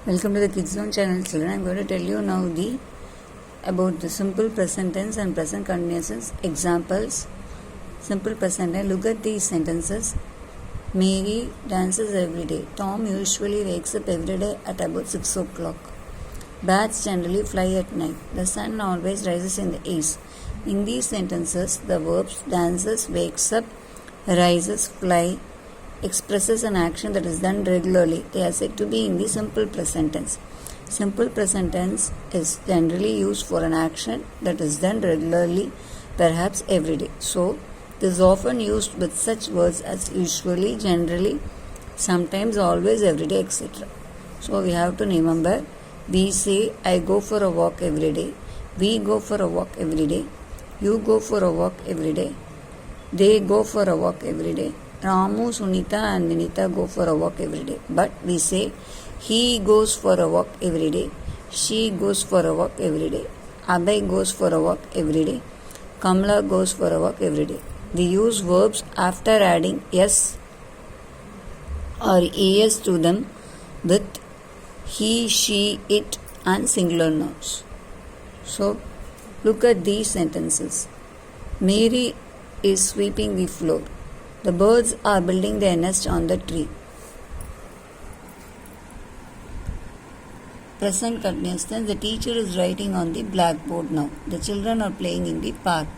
Welcome to the Kids Zone channel, children. I am going to tell you now about the simple present tense and present continuous tense examples. Simple present tense. Look at these sentences. Mary dances every day. Tom usually wakes up every day at about 6 o'clock. Bats generally fly at night. The sun always rises in the east. In these sentences, the verbs dances, wakes up, rises, fly expresses an action that is done regularly. They are said to be in the simple present tense. Simple present tense is generally used for an action that is done regularly, perhaps every day. So, this is often used with such words as usually, generally, sometimes, always, every day, etc. So, we have to remember, we say, I go for a walk every day. We go for a walk every day. You go for a walk every day. They go for a walk every day. Ramu, Sunita and Vinita go for a walk every day. But we say, he goes for a walk every day. She goes for a walk every day. Abhay goes for a walk every day. Kamla goes for a walk every day. We use verbs after adding s or es to them with he, she, it and singular nouns. So, look at these sentences. Mary is sweeping the floor. The birds are building their nest on the tree. Present continuous tense. The teacher is writing on the blackboard now. The children are playing in the park.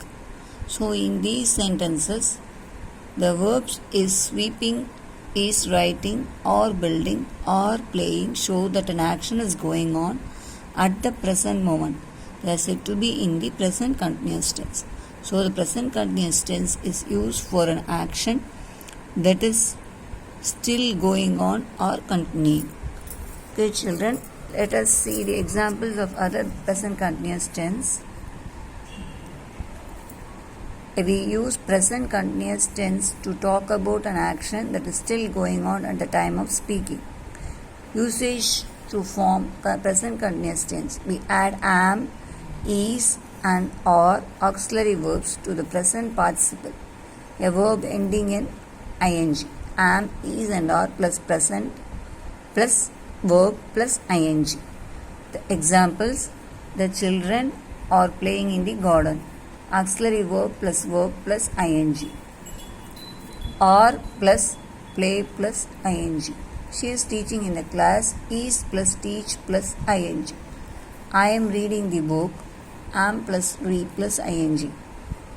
So in these sentences, the verbs is sweeping, is writing or building or playing show that an action is going on at the present moment. They are said to be in the present continuous tense. So the present continuous tense is used for an action that is still going on or continuing. Okay, children, let us see the examples of other present continuous tense. We use present continuous tense to talk about an action that is still going on at the time of speaking. Usage to form present continuous tense. We add am, is, and or auxiliary verbs to the present participle. A verb ending in ing. Am, is, and or plus present plus verb plus ing. The examples: the children are playing in the garden. Auxiliary verb plus ing. Are plus play plus ing. She is teaching in the class. Is plus teach plus ing. I am reading the book. Am plus read plus ing.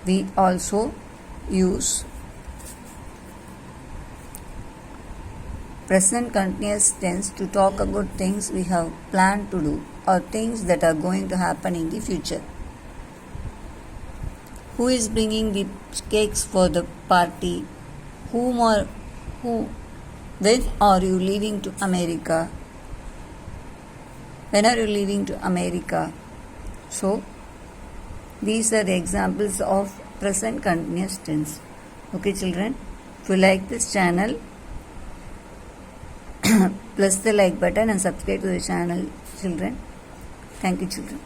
We also use present continuous tense to talk about things we have planned to do or things that are going to happen in the future. Who is bringing the cakes for the party? When are you leaving to America? When are you leaving to America? So, these are the examples of present continuous tense. Okay, children, if you like this channel, press the like button and subscribe to the channel, children. Thank you, children.